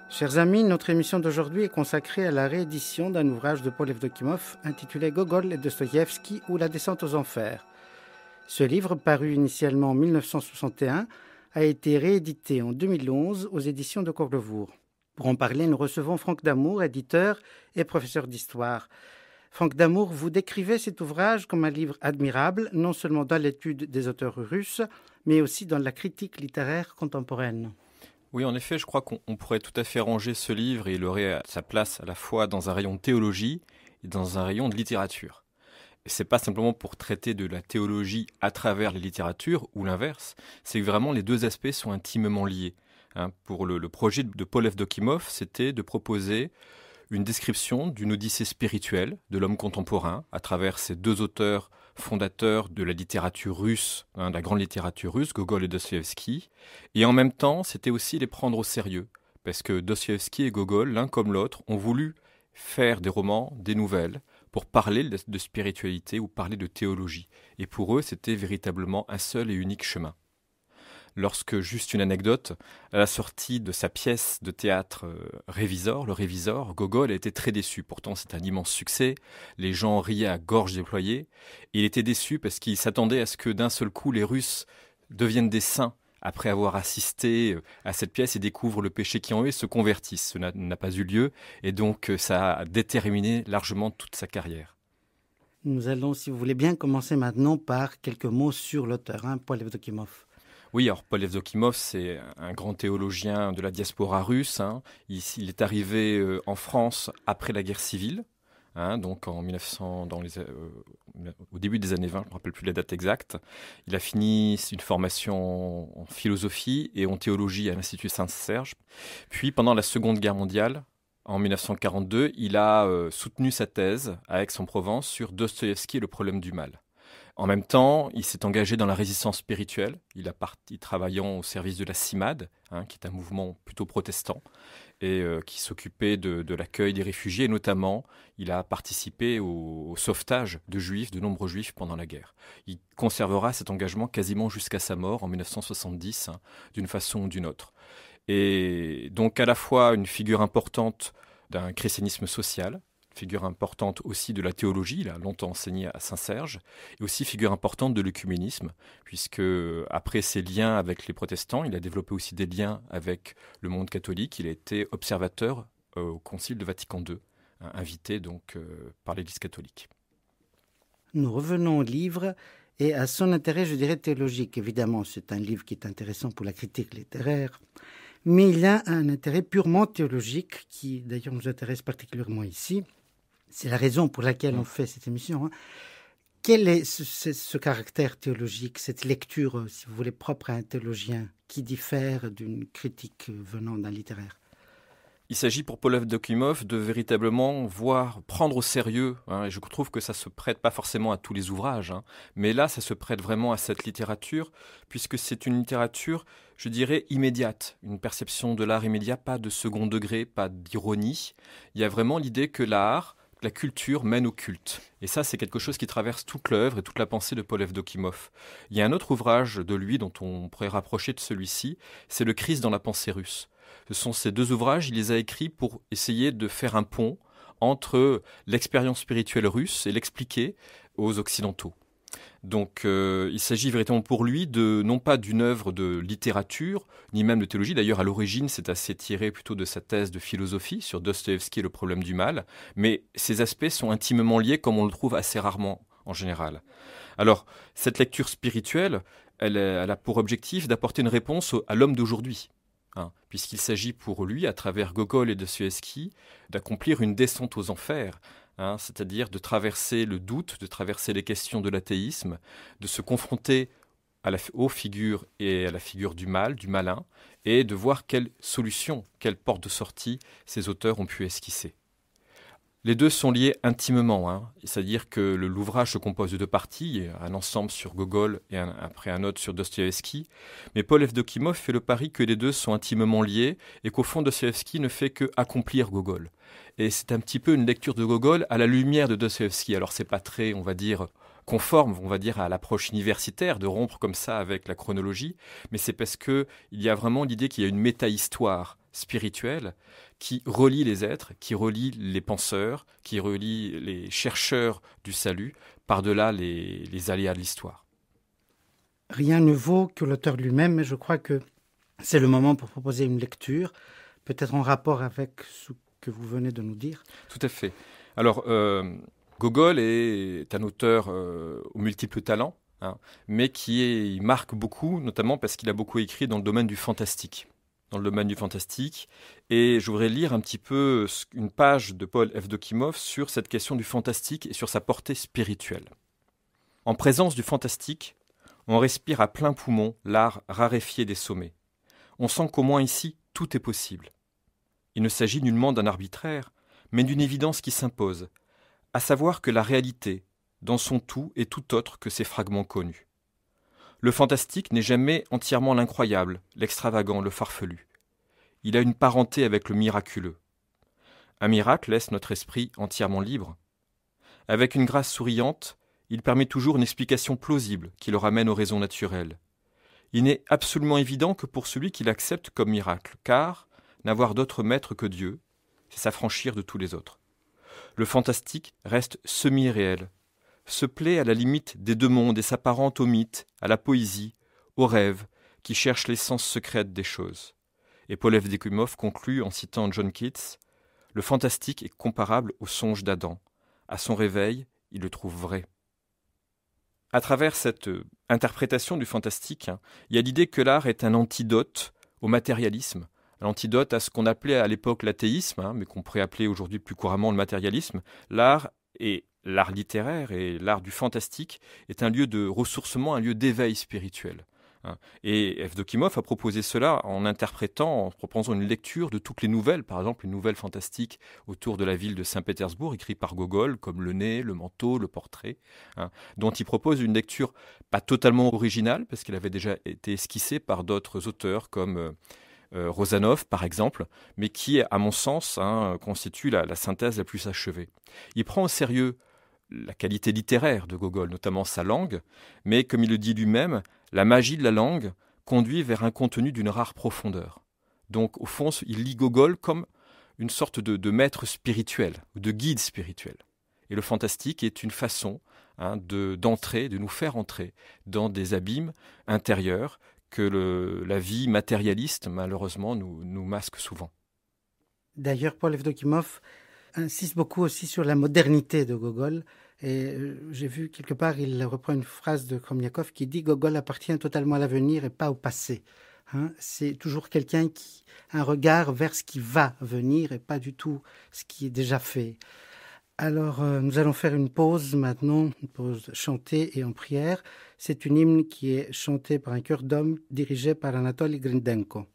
Chers amis, notre émission d'aujourd'hui est consacrée à la réédition d'un ouvrage de Paul Evdokimov intitulé Gogol et Dostoïevski ou la descente aux enfers. Ce livre, paru initialement en 1961, a été réédité en 2011 aux éditions de Courlevour. Pour en parler, nous recevons Franck Damour, éditeur et professeur d'histoire. Franck Damour, vous décrivez cet ouvrage comme un livre admirable, non seulement dans l'étude des auteurs russes, mais aussi dans la critique littéraire contemporaine. Oui, en effet, je crois qu'on pourrait tout à fait ranger ce livre et il aurait sa place à la fois dans un rayon de théologie et dans un rayon de littérature. Et c'est pas simplement pour traiter de la théologie à travers les littératures ou l'inverse, c'est que vraiment les deux aspects sont intimement liés. Pour le projet de Paul Evdokimov, c'était de proposer une description d'une odyssée spirituelle de l'homme contemporain à travers ces deux auteurs fondateurs de la littérature russe, de la grande littérature russe, Gogol et Dostoïevski. Et en même temps, c'était aussi les prendre au sérieux, parce que Dostoïevski et Gogol, l'un comme l'autre, ont voulu faire des romans, des nouvelles, pour parler de spiritualité ou parler de théologie. Et pour eux, c'était véritablement un seul et unique chemin. Lorsque, juste une anecdote, à la sortie de sa pièce de théâtre Révisor, le Révisor, Gogol a été très déçu. Pourtant, c'est un immense succès. Les gens riaient à gorge déployée. Il était déçu parce qu'il s'attendait à ce que d'un seul coup, les Russes deviennent des saints après avoir assisté à cette pièce et découvrent le péché qui en eux et se convertissent. Cela n'a pas eu lieu et donc ça a déterminé largement toute sa carrière. Nous allons, si vous voulez bien, commencer maintenant par quelques mots sur l'auteur, Paul Evdokimov. Oui, alors Paul Evdokimov, c'est un grand théologien de la diaspora russe. Il est arrivé en France après la guerre civile, donc en 1900, au début des années 20, je ne me rappelle plus la date exacte. Il a fini une formation en philosophie et en théologie à l'Institut Saint-Serge. Puis pendant la Seconde Guerre mondiale, en 1942, il a soutenu sa thèse à Aix-en-Provence sur Dostoïevski et le problème du mal. En même temps, il s'est engagé dans la résistance spirituelle. Il a parti travaillant au service de la CIMAD, qui est un mouvement plutôt protestant, et qui s'occupait de l'accueil des réfugiés. Et notamment, il a participé au sauvetage de juifs, de nombreux juifs pendant la guerre. Il conservera cet engagement quasiment jusqu'à sa mort en 1970, d'une façon ou d'une autre. Et donc à la fois une figure importante d'un christianisme social, figure importante aussi de la théologie, il a longtemps enseigné à Saint-Serge, et aussi figure importante de l'œcuménisme, puisque après ses liens avec les protestants, il a développé aussi des liens avec le monde catholique. Il a été observateur au Concile de Vatican II, invité donc par l'Église catholique. Nous revenons au livre et à son intérêt, je dirais, théologique. Évidemment, c'est un livre qui est intéressant pour la critique littéraire, mais il a un intérêt purement théologique qui, d'ailleurs, nous intéresse particulièrement ici. C'est la raison pour laquelle on fait cette émission. Quel est ce caractère théologique, cette lecture, si vous voulez, propre à un théologien, qui diffère d'une critique venant d'un littéraire ? Il s'agit pour Paul Evdokimov de véritablement prendre au sérieux, et je trouve que ça se prête pas forcément à tous les ouvrages, mais là ça se prête vraiment à cette littérature, puisque c'est une littérature, je dirais, immédiate, une perception de l'art immédiat, pas de second degré, pas d'ironie. Il y a vraiment l'idée que l'art, la culture mène au culte. Et ça, c'est quelque chose qui traverse toute l'œuvre et toute la pensée de Paul Evdokimov. Il y a un autre ouvrage de lui dont on pourrait rapprocher de celui-ci, c'est Le Christ dans la pensée russe. Ce sont ces deux ouvrages, il les a écrits pour essayer de faire un pont entre l'expérience spirituelle russe et l'expliquer aux Occidentaux. Donc il s'agit véritablement pour lui non pas d'une œuvre de littérature, ni même de théologie. D'ailleurs, à l'origine, c'est assez tiré plutôt de sa thèse de philosophie sur Dostoïevski et le problème du mal. Mais ces aspects sont intimement liés, comme on le trouve assez rarement en général. Alors, cette lecture spirituelle, elle a pour objectif d'apporter une réponse à l'homme d'aujourd'hui. Puisqu'il s'agit pour lui, à travers Gogol et Dostoïevski, d'accomplir une descente aux enfers, c'est-à-dire de traverser le doute, de traverser les questions de l'athéisme, de se confronter aux figures et à la figure du mal, du malin, et de voir quelle solution, quelle porte de sortie ces auteurs ont pu esquisser. Les deux sont liés intimement, c'est-à-dire que l'ouvrage se compose de deux parties, un ensemble sur Gogol et après un autre sur Dostoïevski. Mais Paul Evdokimov fait le pari que les deux sont intimement liés et qu'au fond Dostoïevski ne fait que accomplir Gogol. Et c'est un petit peu une lecture de Gogol à la lumière de Dostoïevski. Alors c'est pas très, on va dire, conforme, on va dire, à l'approche universitaire de rompre comme ça avec la chronologie, mais c'est parce que il y a vraiment l'idée qu'il y a une méta-histoire spirituelle qui relie les êtres, qui relie les penseurs, qui relie les chercheurs du salut par-delà les aléas de l'histoire. Rien ne vaut que l'auteur lui-même, mais je crois que c'est le moment pour proposer une lecture, peut-être en rapport avec ce que vous venez de nous dire. Tout à fait. Alors, Gogol est un auteur aux multiples talents, mais il marque beaucoup, notamment parce qu'il a beaucoup écrit dans le domaine du fantastique. Et je voudrais lire un petit peu une page de Paul Evdokimov sur cette question du fantastique et sur sa portée spirituelle. En présence du fantastique, on respire à plein poumon l'art raréfié des sommets. On sent qu'au moins ici, tout est possible. Il ne s'agit nullement d'un arbitraire, mais d'une évidence qui s'impose, à savoir que la réalité, dans son tout, est tout autre que ses fragments connus. Le fantastique n'est jamais entièrement l'incroyable, l'extravagant, le farfelu. Il a une parenté avec le miraculeux. Un miracle laisse notre esprit entièrement libre. Avec une grâce souriante, il permet toujours une explication plausible qui le ramène aux raisons naturelles. Il n'est absolument évident que pour celui qui l'accepte comme miracle, car n'avoir d'autre maître que Dieu, c'est s'affranchir de tous les autres. Le fantastique reste semi-réel, se plaît à la limite des deux mondes et s'apparente au mythe, à la poésie, au rêve, qui cherche l'essence secrète des choses. Et Paul Evdokimov conclut en citant John Keats, « Le fantastique est comparable au songe d'Adam. À son réveil, il le trouve vrai. » À travers cette interprétation du fantastique, il y a l'idée que l'art est un antidote au matérialisme, un antidote à ce qu'on appelait à l'époque l'athéisme, mais qu'on pourrait appeler aujourd'hui plus couramment le matérialisme. L'art littéraire et l'art du fantastique est un lieu de ressourcement, un lieu d'éveil spirituel. Et Evdokimov a proposé cela en proposant une lecture de toutes les nouvelles, par exemple les nouvelles fantastiques autour de la ville de Saint-Pétersbourg, écrites par Gogol, comme Le Nez, Le Manteau, Le Portrait, dont il propose une lecture pas totalement originale, parce qu'elle avait déjà été esquissée par d'autres auteurs comme Rozanov, par exemple, mais qui, à mon sens, constitue la synthèse la plus achevée. Il prend au sérieux la qualité littéraire de Gogol, notamment sa langue, mais comme il le dit lui-même, la magie de la langue conduit vers un contenu d'une rare profondeur. Donc, au fond, il lit Gogol comme une sorte de maître spirituel, ou de guide spirituel. Et le fantastique est une façon d'entrer, de nous faire entrer dans des abîmes intérieurs que la vie matérialiste, malheureusement, nous masque souvent. D'ailleurs, Paul Evdokimov insiste beaucoup aussi sur la modernité de Gogol. Et j'ai vu quelque part, il reprend une phrase de Khomyakov qui dit « Gogol appartient totalement à l'avenir et pas au passé ». C'est toujours quelqu'un qui a un regard vers ce qui va venir et pas du tout ce qui est déjà fait. Alors, nous allons faire une pause maintenant, une pause chantée et en prière. C'est une hymne qui est chantée par un chœur d'hommes dirigé par Anatoly Grindenko.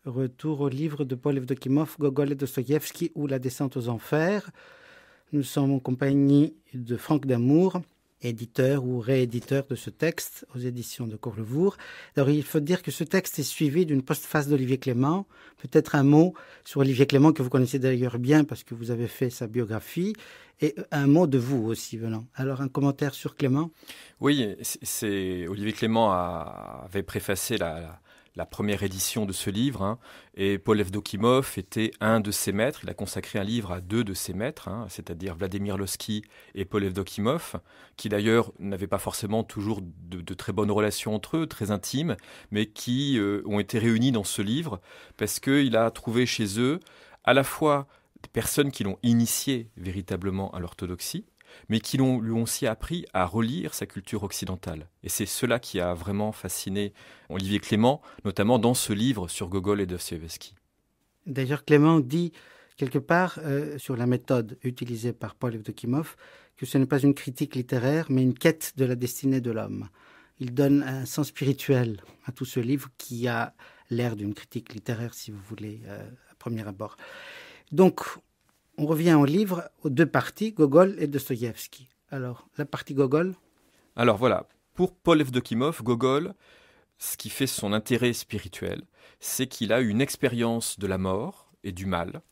Retour au livre de Paul Evdokimov, Gogol et Dostoïevski ou La descente aux enfers. Nous sommes en compagnie de Franck Damour, éditeur ou rééditeur de ce texte aux éditions de Courlevour. Alors il faut dire que ce texte est suivi d'une postface d'Olivier Clément. Peut-être un mot sur Olivier Clément que vous connaissez d'ailleurs bien parce que vous avez fait sa biographie, et un mot de vous aussi venant. Alors un commentaire sur Clément? Oui, Olivier Clément avait préfacé la la première édition de ce livre, hein, et Paul Evdokimov était un de ses maîtres. Il a consacré un livre à deux de ses maîtres, hein, c'est-à-dire Vladimir Lossky et Paul Evdokimov, qui d'ailleurs n'avaient pas forcément toujours de très bonnes relations entre eux, très intimes, mais qui ont été réunis dans ce livre parce qu'il a trouvé chez eux à la fois des personnes qui l'ont initié véritablement à l'orthodoxie, mais qui lui ont aussi appris à relire sa culture occidentale. Et c'est cela qui a vraiment fasciné Olivier Clément, notamment dans ce livre sur Gogol et Dostoïevski. D'ailleurs, Clément dit quelque part sur la méthode utilisée par Paul Evdokimov que ce n'est pas une critique littéraire, mais une quête de la destinée de l'homme. Il donne un sens spirituel à tout ce livre qui a l'air d'une critique littéraire, si vous voulez, à premier abord. Donc, on revient au livre, aux deux parties, Gogol et Dostoïevski. Alors, la partie Gogol. Alors voilà, pour Paul Evdokimov, Gogol, ce qui fait son intérêt spirituel, c'est qu'il a une expérience de la mort et du mal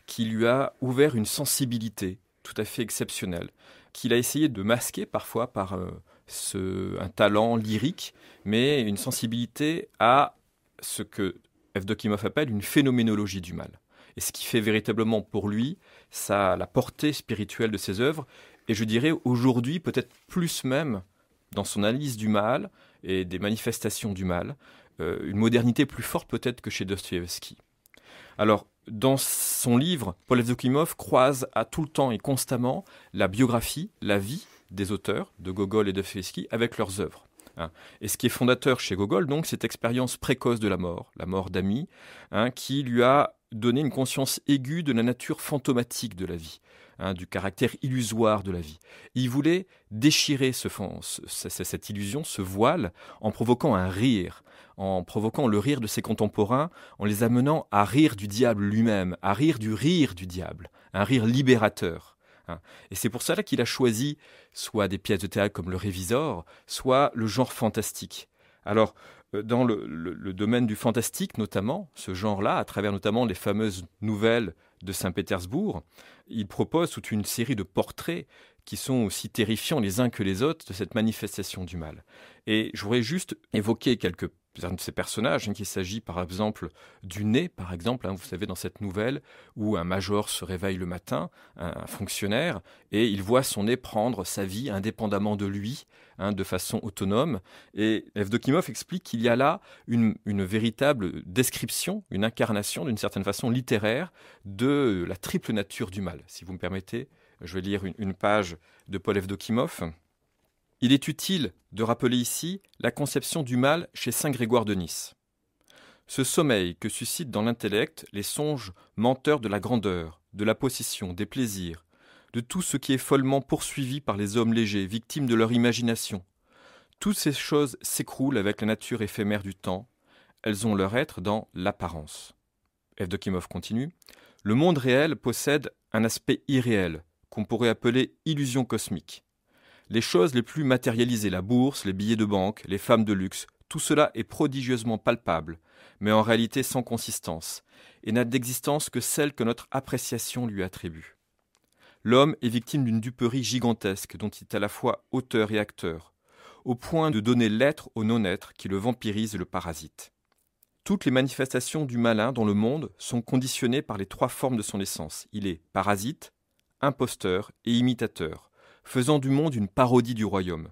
qui lui a ouvert une sensibilité tout à fait exceptionnelle, qu'il a essayé de masquer parfois par un talent lyrique, mais une sensibilité à ce que Evdokimov appelle une phénoménologie du mal. Et ce qui fait véritablement pour lui la portée spirituelle de ses œuvres, et je dirais aujourd'hui peut-être plus même dans son analyse du mal et des manifestations du mal, une modernité plus forte peut-être que chez Dostoïevski. Alors, dans son livre, Paul Evdokimov croise à tout le temps et constamment la biographie, la vie des auteurs de Gogol et Dostoïevski avec leurs œuvres. Et ce qui est fondateur chez Gogol, donc, cette expérience précoce de la mort d'amis, qui lui a donné une conscience aiguë de la nature fantomatique de la vie, du caractère illusoire de la vie. Il voulait déchirer cette illusion, ce voile, en provoquant un rire, en provoquant le rire de ses contemporains, en les amenant à rire du diable lui-même, à rire du diable, un rire libérateur. Et c'est pour cela qu'il a choisi soit des pièces de théâtre comme Le Révisor, soit le genre fantastique. Alors, dans le domaine du fantastique notamment, ce genre-là, à travers notamment les fameuses nouvelles de Saint-Pétersbourg, il propose toute une série de portraits qui sont aussi terrifiants les uns que les autres de cette manifestation du mal. Et je voudrais juste évoquer un de ces personnages, qu'il s'agit par exemple du nez, par exemple, vous savez, dans cette nouvelle, où un major se réveille le matin, un fonctionnaire, et il voit son nez prendre sa vie indépendamment de lui, de façon autonome. Et Evdokimov explique qu'il y a là une véritable description, une incarnation d'une certaine façon littéraire de la triple nature du mal. Si vous me permettez, je vais lire une page de Paul Evdokimov. Il est utile de rappeler ici la conception du mal chez saint Grégoire de Nice. Ce sommeil que suscitent dans l'intellect les songes menteurs de la grandeur, de la possession, des plaisirs, de tout ce qui est follement poursuivi par les hommes légers, victimes de leur imagination. Toutes ces choses s'écroulent avec la nature éphémère du temps, elles ont leur être dans l'apparence. Evdokimov continue. Le monde réel possède un aspect irréel, qu'on pourrait appeler illusion cosmique. Les choses les plus matérialisées, la bourse, les billets de banque, les femmes de luxe, tout cela est prodigieusement palpable, mais en réalité sans consistance, et n'a d'existence que celle que notre appréciation lui attribue. L'homme est victime d'une duperie gigantesque dont il est à la fois auteur et acteur, au point de donner l'être au non-être qui le vampirise et le parasite. Toutes les manifestations du malin dans le monde sont conditionnées par les trois formes de son essence. Il est parasite, imposteur et imitateur, faisant du monde une parodie du royaume.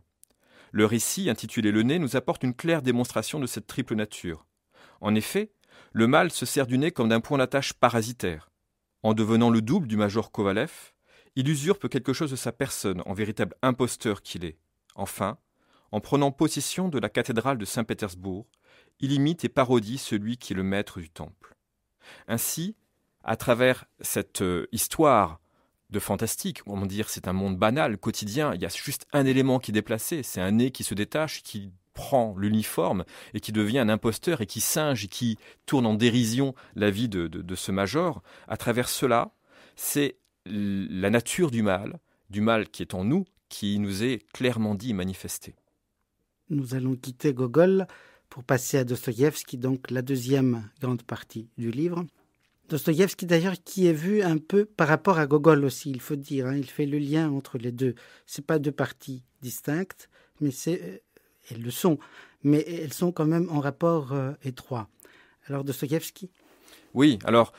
Le récit, intitulé Le Nez, nous apporte une claire démonstration de cette triple nature. En effet, le mal se sert du nez comme d'un point d'attache parasitaire. En devenant le double du major Kovalev, il usurpe quelque chose de sa personne, en véritable imposteur qu'il est. Enfin, en prenant possession de la cathédrale de Saint-Pétersbourg, il imite et parodie celui qui est le maître du temple. Ainsi, à travers cette histoire de fantastique, on va dire c'est un monde banal, quotidien, il y a juste un élément qui est déplacé, c'est un nez qui se détache, qui prend l'uniforme et qui devient un imposteur et qui singe et qui tourne en dérision la vie de ce major. À travers cela, c'est la nature du mal qui est en nous, qui nous est clairement dit et manifesté. Nous allons quitter Gogol pour passer à Dostoïevski, donc la deuxième grande partie du livre. Dostoïevski d'ailleurs qui est vu un peu par rapport à Gogol aussi, il faut dire, il fait le lien entre les deux. Ce n'est pas deux parties distinctes, mais elles le sont, mais elles sont quand même en rapport étroit. Alors Dostoïevski? Oui, alors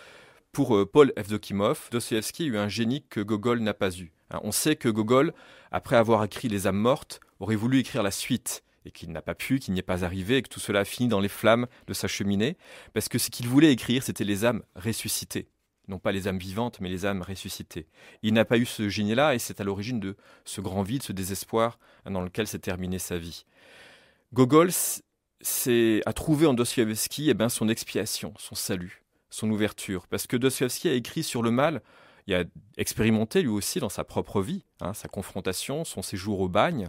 pour Paul Evdokimov, Dostoïevski a eu un génie que Gogol n'a pas eu. On sait que Gogol, après avoir écrit Les âmes mortes, aurait voulu écrire la suite, et qu'il n'a pas pu, qu'il n'y est pas arrivé, et que tout cela a fini dans les flammes de sa cheminée, parce que ce qu'il voulait écrire, c'était les âmes ressuscitées. Non pas les âmes vivantes, mais les âmes ressuscitées. Il n'a pas eu ce génie-là, et c'est à l'origine de ce grand vide, ce désespoir dans lequel s'est terminée sa vie. Gogol a trouvé en Dostoïevski son expiation, son salut, son ouverture, parce que Dostoïevski a écrit sur le mal. Il a expérimenté lui aussi dans sa propre vie, sa confrontation, son séjour au bagne,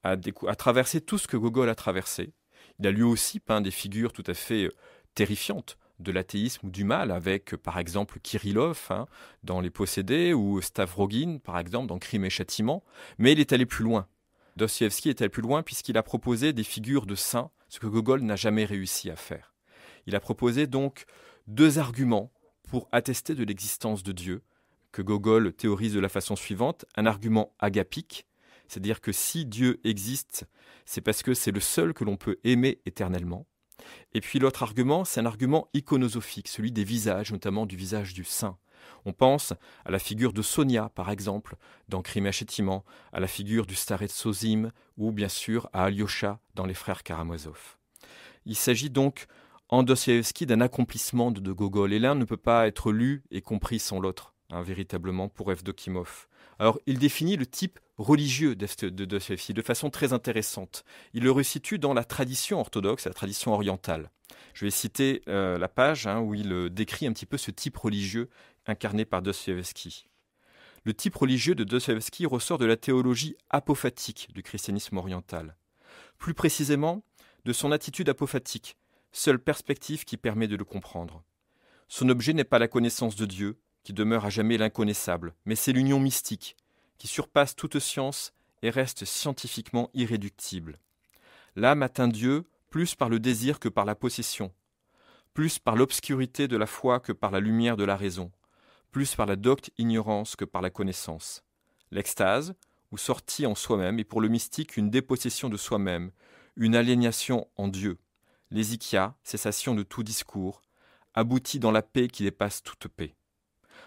a traversé tout ce que Gogol a traversé. Il a lui aussi peint des figures tout à fait terrifiantes de l'athéisme ou du mal, avec par exemple Kirillov dans Les Possédés, ou Stavrogin par exemple dans Crime et Châtiment, mais il est allé plus loin. Dostoïevski est allé plus loin puisqu'il a proposé des figures de saints, ce que Gogol n'a jamais réussi à faire. Il a proposé donc 2 arguments pour attester de l'existence de Dieu, que Gogol théorise de la façon suivante: un argument agapique, c'est-à-dire que si Dieu existe, c'est parce que c'est le seul que l'on peut aimer éternellement. Et puis l'autre argument, c'est un argument iconosophique, celui des visages, notamment du visage du saint. On pense à la figure de Sonia, par exemple, dans Crime et Châtiment, à la figure du Starets Zosim, ou bien sûr à Alyosha dans Les Frères Karamazov. Il s'agit donc en Dostoïevski d'un accomplissement de Gogol, et l'un ne peut pas être lu et compris sans l'autre. Véritablement pour Evdokimov. Alors, il définit le type religieux de Dostoïevski de façon très intéressante. Il le resitue dans la tradition orthodoxe, la tradition orientale. Je vais citer la page où il décrit un petit peu ce type religieux incarné par Dostoïevski. Le type religieux de Dostoïevski ressort de la théologie apophatique du christianisme oriental. Plus précisément, de son attitude apophatique, seule perspective qui permet de le comprendre. Son objet n'est pas la connaissance de Dieu, qui demeure à jamais l'inconnaissable, mais c'est l'union mystique, qui surpasse toute science et reste scientifiquement irréductible. L'âme atteint Dieu plus par le désir que par la possession, plus par l'obscurité de la foi que par la lumière de la raison, plus par la docte ignorance que par la connaissance. L'extase, ou sortie en soi-même, est pour le mystique une dépossession de soi-même, une aliénation en Dieu. L'hésychia, cessation de tout discours, aboutit dans la paix qui dépasse toute paix.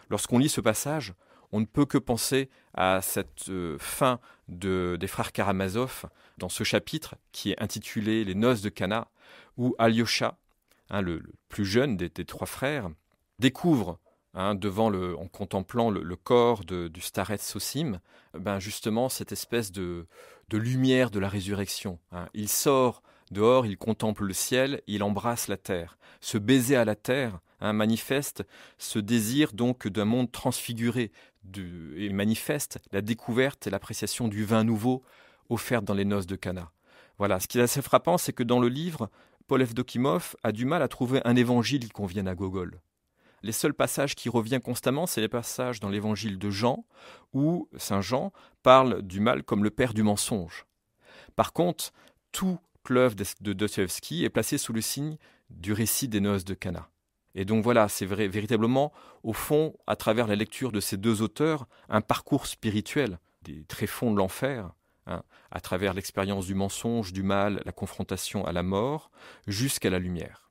Lorsqu'on lit ce passage, on ne peut que penser à cette fin des frères Karamazov dans ce chapitre qui est intitulé « Les noces de Cana », où Alyosha, le plus jeune des 3 frères, découvre, en contemplant le corps du Starets Zosim, justement cette espèce de lumière de la résurrection. Il sort dehors, il contemple le ciel, il embrasse la terre. Ce baiser à la terre manifeste ce désir donc d'un monde transfiguré et manifeste la découverte et l'appréciation du vin nouveau offert dans les noces de Cana. Voilà, ce qui est assez frappant, c'est que dans le livre, Paul Evdokimov a du mal à trouver un évangile qui convienne à Gogol. Les seuls passages qui reviennent constamment, c'est les passages dans l'évangile de Jean, où Saint Jean parle du mal comme le père du mensonge. Par contre, toute l'œuvre de Dostoïevski est placée sous le signe du récit des noces de Cana. Et donc voilà, c'est véritablement, au fond, à travers la lecture de ces 2 auteurs, un parcours spirituel des tréfonds de l'enfer, à travers l'expérience du mensonge, du mal, la confrontation à la mort, jusqu'à la lumière.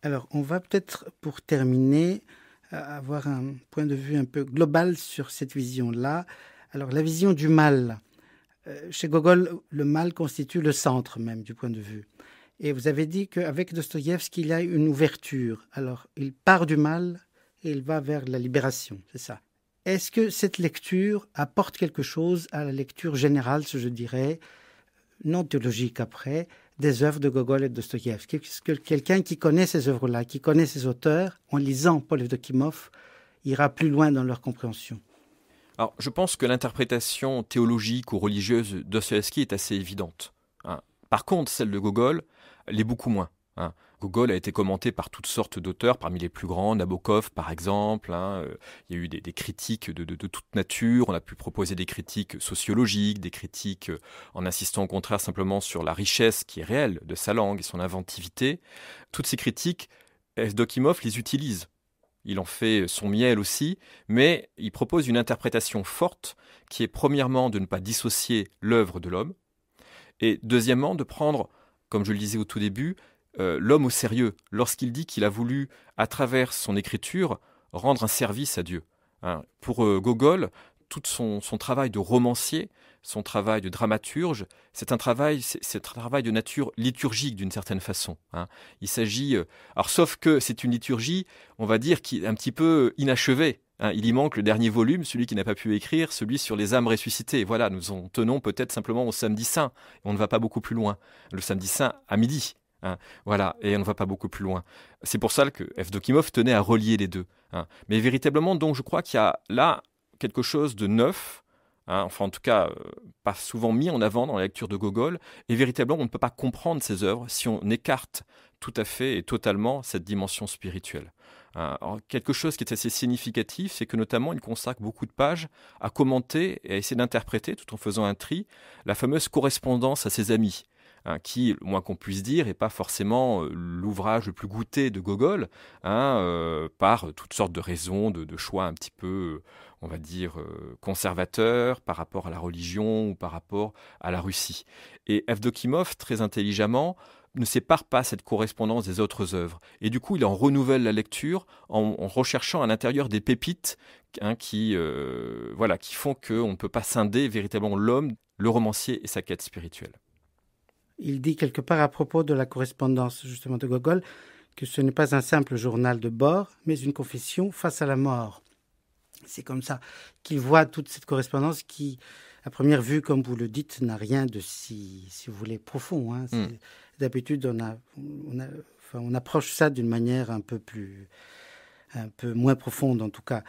Alors, on va peut-être, pour terminer, avoir un point de vue un peu global sur cette vision-là. Alors, la vision du mal. Chez Gogol, le mal constitue le centre même du point de vue. Et vous avez dit qu'avec Dostoïevski, il y a une ouverture. Alors, il part du mal et il va vers la libération, c'est ça. Est-ce que cette lecture apporte quelque chose à la lecture générale, je dirais, non théologique après, des œuvres de Gogol et de Dostoïevski? Est-ce que quelqu'un qui connaît ces œuvres-là, qui connaît ces auteurs, en lisant Paul Evdokimov, ira plus loin dans leur compréhension? Alors, je pense que l'interprétation théologique ou religieuse de Dostoïevski est assez évidente. Par contre, celle de Gogol, elle est beaucoup moins. Gogol a été commenté par toutes sortes d'auteurs, parmi les plus grands, Nabokov par exemple. Il y a eu des critiques de toute nature. On a pu proposer des critiques sociologiques, des critiques en insistant au contraire simplement sur la richesse qui est réelle de sa langue et son inventivité. Toutes ces critiques, Evdokimov les utilise. Il en fait son miel aussi, mais il propose une interprétation forte qui est premièrement de ne pas dissocier l'œuvre de l'homme, et deuxièmement de prendre comme je le disais au tout début, l'homme au sérieux, lorsqu'il dit qu'il a voulu, à travers son écriture, rendre un service à Dieu. Hein. Pour Gogol, tout son travail de romancier, son travail de dramaturge, c'est un travail de nature liturgique d'une certaine façon. Hein. Il s'agit, alors sauf que c'est une liturgie, on va dire, qui est un petit peu inachevée. Hein. Il y manque le dernier volume, celui qui n'a pas pu écrire, celui sur les âmes ressuscitées. Voilà, nous en tenons peut-être simplement au samedi saint. On ne va pas beaucoup plus loin. Le samedi saint à midi. Hein, voilà, et on ne va pas beaucoup plus loin. C'est pour ça que Evdokimov tenait à relier les deux. Hein. Mais véritablement, donc, je crois qu'il y a là quelque chose de neuf, hein, enfin en tout cas pas souvent mis en avant dans la lecture de Gogol, et véritablement on ne peut pas comprendre ses œuvres si on écarte tout à fait et totalement cette dimension spirituelle. Alors, quelque chose qui est assez significatif, c'est que notamment il consacre beaucoup de pages à commenter et à essayer d'interpréter, tout en faisant un tri, la fameuse correspondance à ses amis. Hein, qui, le moins qu'on puisse dire, n'est pas forcément l'ouvrage le plus goûté de Gogol, hein, par toutes sortes de raisons, de choix un petit peu, on va dire, conservateurs par rapport à la religion ou par rapport à la Russie. Et Evdokimov, très intelligemment, ne sépare pas cette correspondance des autres œuvres. Et du coup, il en renouvelle la lecture en recherchant à l'intérieur des pépites, hein, qui font qu'on ne peut pas scinder véritablement l'homme, le romancier et sa quête spirituelle. Il dit quelque part à propos de la correspondance justement de Gogol que ce n'est pas un simple journal de bord, mais une confession face à la mort. C'est comme ça qu'il voit toute cette correspondance qui, à première vue, comme vous le dites, n'a rien de si vous voulez, profond. Hein. D'habitude, on approche ça d'une manière un peu moins profonde en tout cas.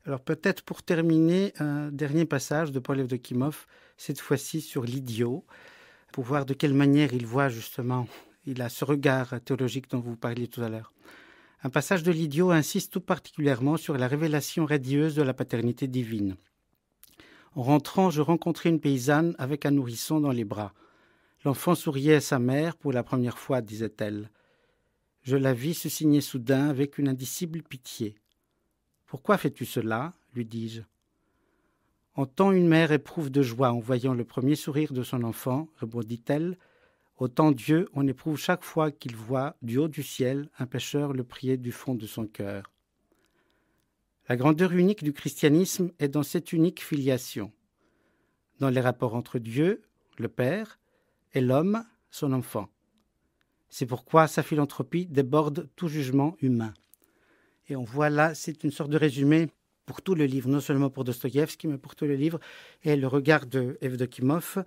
Alors peut-être pour terminer, un dernier passage de Paul Evdokimov, cette fois-ci sur l'idiot, pour voir de quelle manière il voit justement, il a ce regard théologique dont vous parliez tout à l'heure. Un passage de l'idiot insiste tout particulièrement sur la révélation radieuse de la paternité divine. En rentrant, je rencontrai une paysanne avec un nourrisson dans les bras. L'enfant souriait à sa mère pour la première fois, disait-elle. Je la vis se signer soudain avec une indicible pitié. « Pourquoi fais-tu cela ?» lui dis-je. Autant une mère éprouve de joie en voyant le premier sourire de son enfant, répondit-elle, autant Dieu en éprouve chaque fois qu'il voit, du haut du ciel, un pécheur le prier du fond de son cœur. La grandeur unique du christianisme est dans cette unique filiation, dans les rapports entre Dieu, le Père, et l'homme, son enfant. C'est pourquoi sa philanthropie déborde tout jugement humain. Et on voit là, c'est une sorte de résumé pour tout le livre, non seulement pour Dostoïevski, mais pour tout le livre, et le regard de Evdokimov.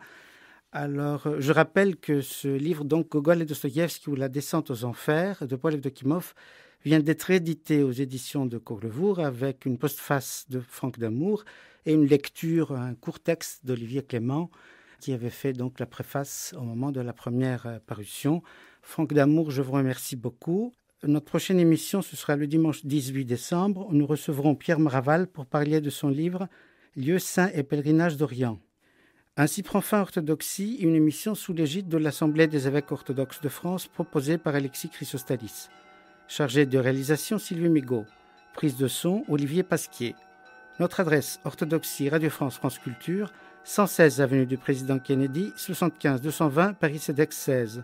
Alors, je rappelle que ce livre, donc Gogol et Dostoïevski, ou La descente aux enfers, de Paul Evdokimov, vient d'être édité aux éditions de Courlevour avec une postface de Franck Damour et une lecture, un court texte d'Olivier Clément, qui avait fait donc la préface au moment de la première parution. Franck Damour, je vous remercie beaucoup. Notre prochaine émission, ce sera le dimanche 18 décembre. Nous recevrons Pierre Maraval pour parler de son livre « Lieux saints et pèlerinages d'Orient ». Ainsi prend fin Orthodoxie, une émission sous l'égide de l'Assemblée des évêques orthodoxes de France proposée par Alexis Chrysostalis. Chargé de réalisation, Sylvie Mégaud. Prise de son, Olivier Pasquier. Notre adresse, Orthodoxie, Radio France, France Culture, 116 avenue du Président Kennedy, 75 220 Paris-Cedex 16.